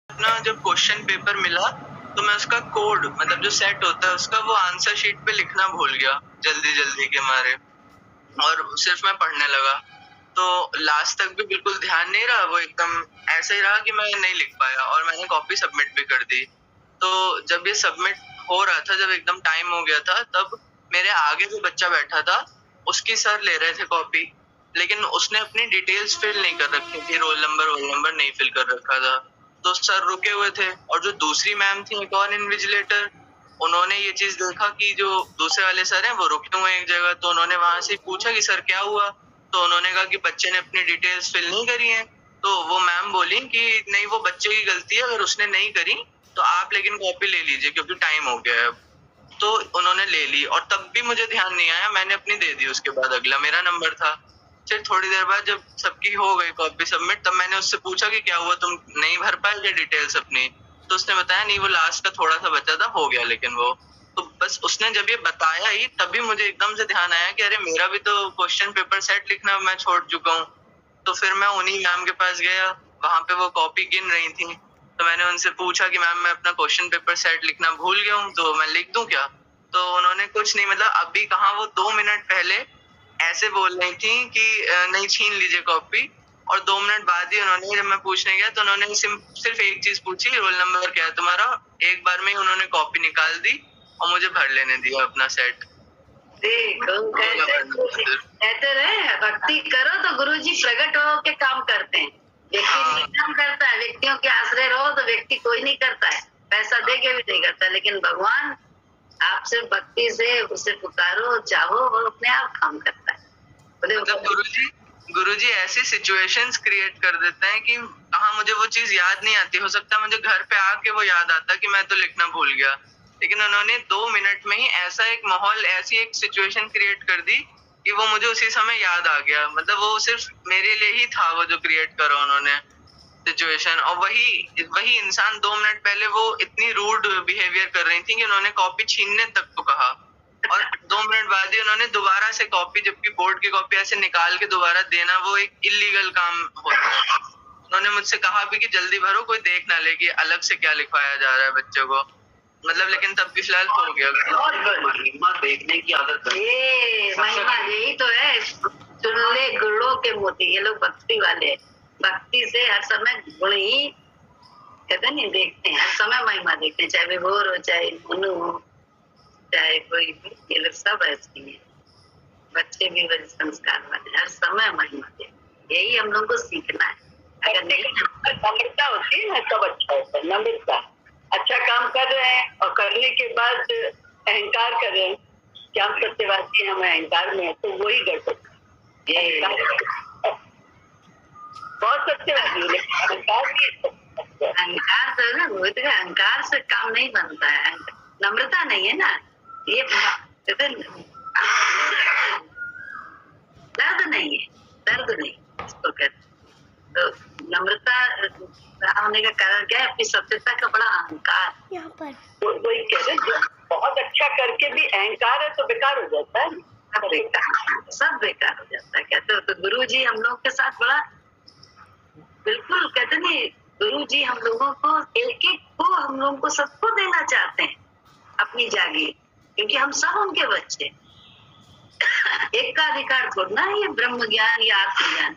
अपना जब question paper मिला तो मैं उसका कोड मतलब जो सेट होता है उसका वो आंसर शीट पे लिखना भूल गया जल्दी जल्दी के मारे, और सिर्फ मैं पढ़ने लगा। तो लास्ट तक भी बिल्कुल ध्यान नहीं रहा, वो एकदम ऐसे ही रहा कि मैं नहीं लिख पाया और मैंने कॉपी सबमिट भी कर दी। तो जब ये सबमिट हो रहा था, जब एकदम टाइम हो गया था, तब मेरे आगे जो बच्चा बैठा था उसकी सर ले रहे थे कॉपी, लेकिन उसने अपनी डिटेल्स फिल नहीं कर रखी थी, रोल नंबर नहीं फिल कर रखा था। तो सर रुके हुए थे और जो दूसरी मैम थी, एक और इन्विजिलेटर, उन्होंने ये चीज देखा कि जो दूसरे वाले सर हैं वो रुके हुए हैं एक जगह, तो उन्होंने वहां से पूछा कि सर क्या हुआ। तो उन्होंने कहा कि बच्चे ने अपनी डिटेल्स फिल नहीं करी हैं। तो वो मैम बोली कि नहीं, वो बच्चे की गलती है, अगर उसने नहीं करी तो आप लेकिन कॉपी ले लीजिए क्योंकि टाइम हो गया है। तो उन्होंने ले ली और तब भी मुझे ध्यान नहीं आया, मैंने अपनी दे दी। उसके बाद अगला मेरा नंबर था। फिर थोड़ी देर बाद जब सबकी हो गई कॉपी सबमिट, तब मैंने उससे पूछा कि क्या हुआ, तुम नहीं भर पाए क्या डिटेल्स अपनी। तो उसने बताया नहीं, वो लास्ट का थोड़ा सा बचा था, हो गया लेकिन वो। तो बस उसने जब ये बताया ही तभी मुझे एकदम से ध्यान आया कि अरे मेरा भी तो क्वेश्चन पेपर सेट लिखना मैं छोड़ चुका हूँ। तो फिर मैं उन्हीं मैम के पास गया, वहां पे वो कॉपी गिन रही थी। तो मैंने उनसे पूछा कि मैम मैं अपना क्वेश्चन पेपर सेट लिखना भूल गया हूँ, तो मैं लिख दूं क्या। तो उन्होंने कुछ नहीं, मतलब अभी कहाँ, वो 2 मिनट पहले ऐसे बोल रही थी कि नहीं, छीन लीजिए कॉपी। और 2 मिनट बाद ही उन्होंने, जब मैं पूछने गया तो उन्होंने सिर्फ एक चीज पूछी, रोल नंबर क्या है तुम्हारा। एक बार में ही उन्होंने कॉपी निकाल दी और मुझे भर लेने दिया अपना सेट। कहते रहे भक्ति करो तो गुरुजी प्रकट हो के काम करते हैं। व्यक्ति नहीं काम करता है, व्यक्तियों के आश्रय रहो तो व्यक्ति कोई नहीं करता है, पैसा दे के भी नहीं करता। लेकिन भगवान आपसे भक्ति से उसे पुकारो, चाहो, वो अपने आप काम करता है। मतलब गुरुजी ऐसी सिचुएशंस क्रिएट कर देते हैं कि कहाँ मुझे वो चीज याद नहीं आती। हो सकता है मुझे घर पे आके वो याद आता कि मैं तो लिखना भूल गया, लेकिन उन्होंने 2 मिनट में ही ऐसा एक माहौल, ऐसी एक सिचुएशन क्रिएट कर दी कि वो मुझे उसी समय याद आ गया। मतलब वो सिर्फ मेरे लिए ही था वो जो क्रिएट करा उन्होंने सिचुएशन। और वही इंसान 2 मिनट पहले वो इतनी रूड बिहेवियर कर रही थी कि उन्होंने कॉपी छीनने तक को कहा, और 2 मिनट बाद ही उन्होंने दोबारा से कॉपी, जबकि बोर्ड की कॉपी ऐसे निकाल के दोबारा देना वो एक इलीगल काम होता है। उन्होंने मुझसे कहा भी कि जल्दी भरो, कोई देख ना ले कि अलग से क्या लिखवाया जा रहा है बच्चों को। मतलब लेकिन तब भी फिलहाल हो गया। महिमा देखने की आदत है, ये महिमा यही तो है। चुनले गुणों के मोती, ये लोग भक्ति वाले, भक्ति से हर समय गुण ही कहते नहीं देखते हैं, हर समय महिमा देखते हैं, चाहे विभोर हो, चाहे मनु हो, चाहे कोई भी, ये लोग सब ऐसे ही है। बच्चे भी वही संस्कार वाले, हर समय महिमा देखते, यही हम लोग को सीखना है। अगर नहीं नम्रता होती है ना तब अच्छा होता है। नम्रता, अच्छा काम कर रहे हैं और करने के बाद अहंकार कर रहे हैं कि हम सत्यवादी हैं, हम अहंकार में है, तो वही गड़बड़। बहुत सत्यवादी, अहंकार तो ना, वो तो अहंकार से काम नहीं बनता है, नम्रता नहीं है ना ये। दर्द नहीं है, दर्द नहीं इसको कहते। तो नम्रता होने का कारण क्या है? अपनी सत्यता का बड़ा अहंकार। यहाँ पर वही कहते हैं, बहुत अच्छा करके भी अहंकार है तो बेकार हो जाता है, सब बेकार हो जाता है। कहते हो तो गुरु जी हम लोग के साथ बड़ा बिल्कुल कहते नहीं, गुरु जी हम लोगों को एक एक को, हम लोगों को सबको देना चाहते हैं अपनी जागीर, क्योंकि हम सब उनके बच्चे। एक का अधिकार थोड़ा है ये ब्रह्म ज्ञान या आत्मज्ञान,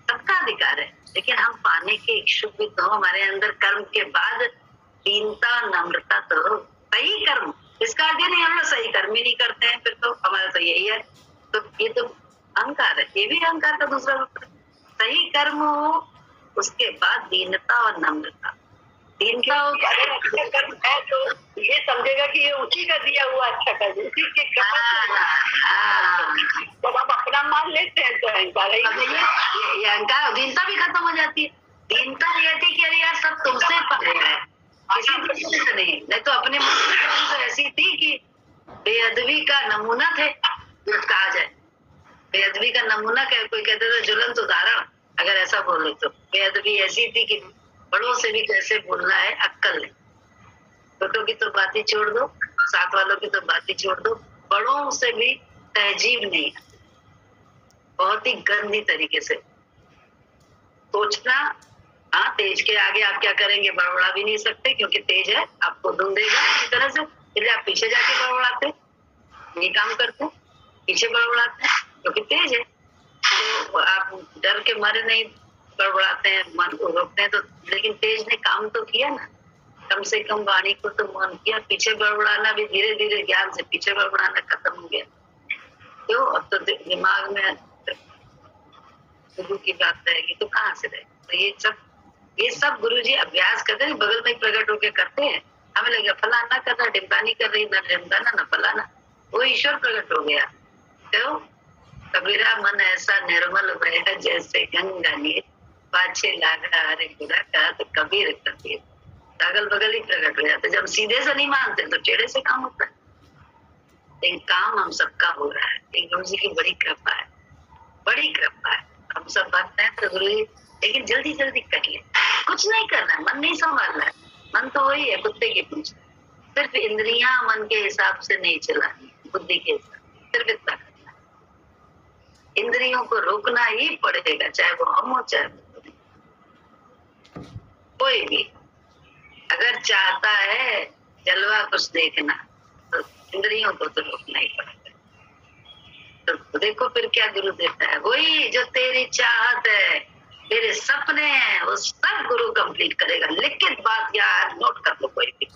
सबका अधिकार है। लेकिन हम पाने के इच्छुक भी तो, हमारे अंदर कर्म के बाद दीनता, नम्रता तो सही कर्म, इसका अर्थ नहीं हम लोग सही कर्म ही नहीं करते हैं, फिर तो हमारा तो यही है। तो ये तो अहंकार है, ये भी अहंकार का दूसरा रूप है। सही कर्म हो, उसके बाद दीनता और नम्रता। दीनता अच्छा कर्म है तो ये समझेगा कि ये उसी का दिया हुआ अच्छा कर्म, उसी के तो हम अपना मान लेते हैं तो अहंकार, ये अहंकार, दीनता भी खत्म हो जाती है। दीनता ये थी कि अरे यार सब तुमसे परे है, किसी से नहीं तो अपने मन तो ऐसी थी कि बेअदबी का नमूना थे, जो कहा जाए बेअदबी का नमूना। कोई कहते थे ज्वलंत उदाहरण, अगर ऐसा बोले तो बेअदबी ऐसी थी कि बड़ों से भी कैसे बोलना है अक्कल नहीं। छोटों की तो बात ही छोड़ दो, साथ वालों की तो बात ही छोड़ दो, बड़ों से भी तहजीब नहीं, बहुत ही गंदी तरीके से सोचना, हाँ, तेज के आगे आप क्या करेंगे, बड़बड़ा भी नहीं सकते क्योंकि तेज है, आपको धुन देगा इसी तरह से। इसलिए आप पीछे जाके बड़बड़ाते, ये काम करते, पीछे बड़बड़ाते क्योंकि तेज है। तो आप डर के मारे नहीं बड़बड़ाते हैं, मन को रोकते हैं तो, लेकिन तेज ने काम तो किया ना, कम से कम वाणी को तो मौन किया। पीछे बड़बड़ाना भी धीरे धीरे ज्ञान से पीछे बड़बड़ाना खत्म हो गया। क्यों? अब तो दिमाग में गुरु की बात रहेगी तो कहाँ से रहेगी। तो ये सब गुरुजी अभ्यास करते हैं, बगल में प्रकट होकर करते हैं। हमें लगे फलाना कर रहा, डिम्बानी कर रही, ना डिम्बाना ना फलाना, वो ईश्वर प्रकट हो गया। तो कबीरा मन ऐसा निर्मल बह जैसे गंगा नीर, पाछे लागा हरे गुरा का, तो कबीर कबीर अगल बगल ही प्रकट हो जाते। जब सीधे से नहीं मानते तो टेढ़े से काम होता है। लेकिन काम हम सबका हो रहा है, गुरु जी की बड़ी कृपा है, बड़ी कृपा है। हम सब भक्त हैं तो गुरु जी, लेकिन जल्दी जल्दी कर ले, कुछ नहीं करना है, मन नहीं संभालना है। मन तो वही है कुत्ते की पूंछ, सिर्फ इंद्रियां मन के हिसाब से नहीं चलानी, बुद्धि के हिसाब, सिर्फ इतना करना है। इंद्रियों को रोकना ही पड़ेगा, चाहे वो हम हो चाहे कोई भी। अगर चाहता है जलवा कुछ देखना तो इंद्रियों को तो रोकना ही पड़ेगा। तो देखो फिर क्या गुरु देता है, वही जो तेरी चाहत है, तेरे सपने हैं, वो सब गुरु कंप्लीट करेगा। लिखित बात यार नोट कर लो कोई भी,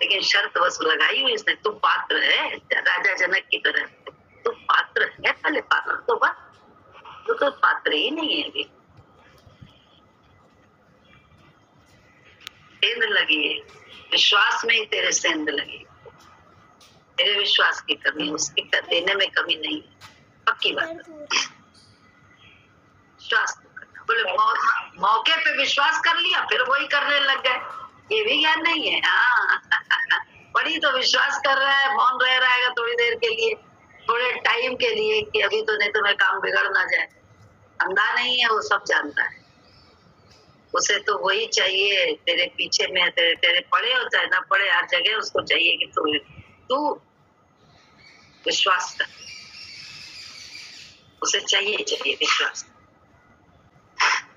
लेकिन शर्त बस लगाई हुई इसने, तू पात्र है, राजा जनक की तरह तू पात्र है। पहले पात्र तो बस, तो पात्र ही नहीं है अभी। सेंध लगी है, विश्वास में ही तेरे सेंध लगी, तेरे विश्वास की कमी, उसकी देने में कमी नहीं, पक्की बात। विश्वास बोले मौके पे विश्वास कर लिया फिर वही करने लग गए, ये भी ज्ञान नहीं है। हाँ बड़ी तो विश्वास कर रहा है, मौन रह रहेगा थोड़ी देर के लिए, थोड़े टाइम के लिए, कि अभी तो नहीं तो मैं काम बिगड़ ना जाए। अंधा नहीं है, वो सब जानता है, उसे तो वही चाहिए तेरे पीछे में, तेरे पड़े हो चाहे ना पड़े, हर जगह उसको चाहिए कि तू विश्वास कर, उसे चाहिए विश्वास,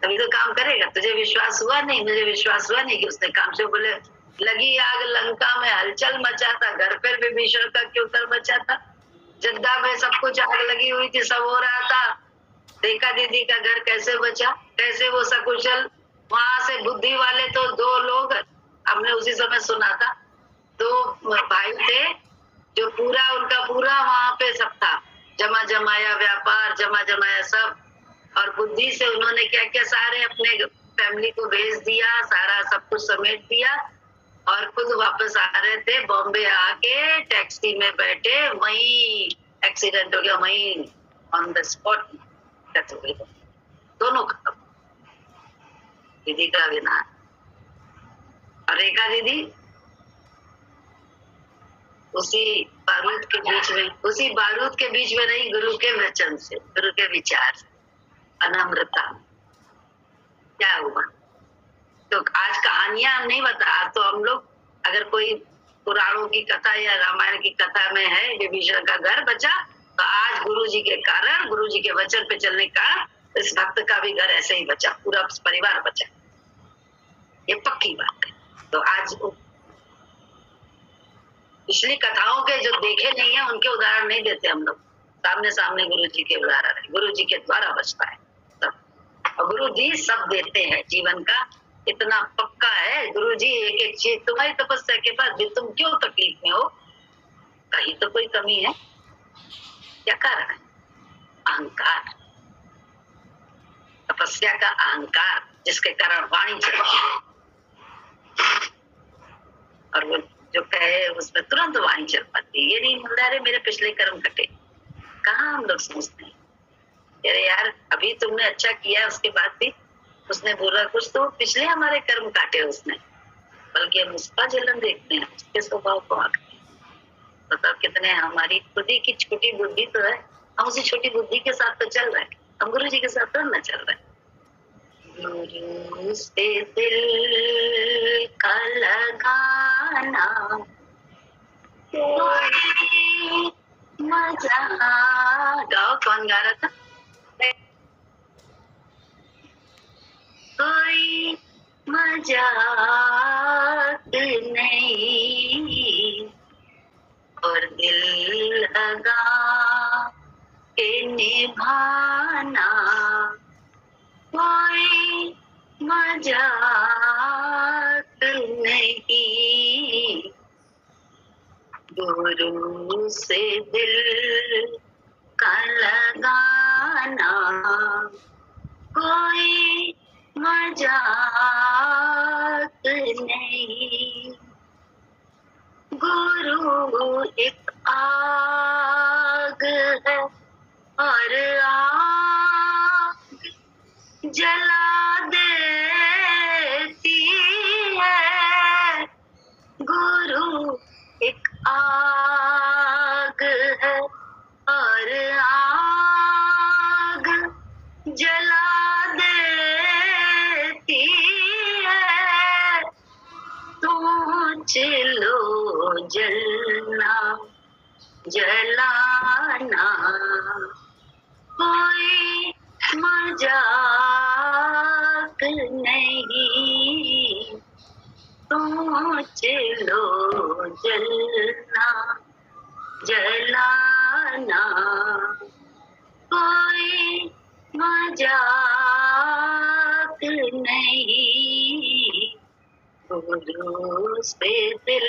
तभी तो काम करेगा। तुझे विश्वास हुआ नहीं, मुझे विश्वास हुआ नहीं कि उसने काम से, बोले लगी आग लंका में हलचल मचाता, घर पर विभीषण का क्यों कर मचाता। जद्दा में सब कुछ आग लगी हुई थी, सब हो रहा था, देखा दीदी का घर कैसे बचा, कैसे वो सकुशल। वहां से बुद्धि वाले तो दो लोग, हमने उसी समय सुना था, दो भाई थे जो पूरा उनका पूरा वहां पे सब था, जमा जमाया व्यापार, जमा जमाया सब, और बुद्धि से उन्होंने क्या क्या सारे अपने फैमिली को भेज दिया, सारा सब कुछ समेट दिया, और खुद वापस आ रहे थे। बॉम्बे आके टैक्सी में बैठे, वहीं एक्सीडेंट हो गया, वहीं ऑन द स्पॉट डेथ हो गई, दोनों खत्म। दीदी का विनाश, और रेखा दीदी उसी बारूद के बीच में नहीं, गुरु के वचन से, गुरु के विचार से, अनम्रता। क्या हुआ? तो आज कहानियां हम नहीं बता, तो हम लोग अगर कोई पुराणों की कथा या रामायण की कथा में है विभीषण का घर बचा, तो आज गुरु जी के कारण, गुरु जी के वचन पे चलने का इस भक्त का भी घर ऐसे ही बचा, पूरा परिवार बचा, ये पक्की बात है। तो आज पिछली कथाओं के जो देखे नहीं है उनके उदाहरण नहीं देते हम लोग, सामने सामने गुरु जी के उदाहरण है, गुरु जी के द्वारा बचता है सब, और गुरु जी सब देते हैं। जीवन का इतना पक्का है गुरु जी, एक एक चीज, तुम्हारी तपस्या के बाद भी तुम क्यों तकलीफ में हो, कहीं तो कोई कमी है, क्या कारण है? अहंकार, तपस्या का अहंकार, जिसके कारण वाणी चलती है, और वो जो कहे उसमें तुरंत वाणी चल पाती है। ये नहीं मिलता है मेरे पिछले कर्म कटे, कहाँ हम लोग समझते हैं, अरे यार अभी तुमने अच्छा किया, उसके बाद भी उसने बोला कुछ, तो पिछले हमारे कर्म काटे उसने, बल्कि हम उसका जलन देखते हैं, उसके स्वभाव को आंकते हैं। मतलब कितने हमारी खुद ही की छोटी बुद्धि तो है, हम उसी छोटी बुद्धि के साथ तो चल रहे हैं, हम गुरु जी के साथ तो न चल रहे हैं। गुरु से दिल का लगाना मजा। गाओ, कौन गा रहा था? कोई मजाक नहीं, और दिल लगा के निभाना कोई मजाक नहीं। गुरु से दिल का लगाना कोई मजाक नहीं। गुरु एक आग है और आग जला देती है। गुरु एक आग है और आग जला देती है। सोच लो जलना जलाना कोई मजाक नहीं। सोच लो जलना जलाना कोई मजाक नहीं। गुरु से दिल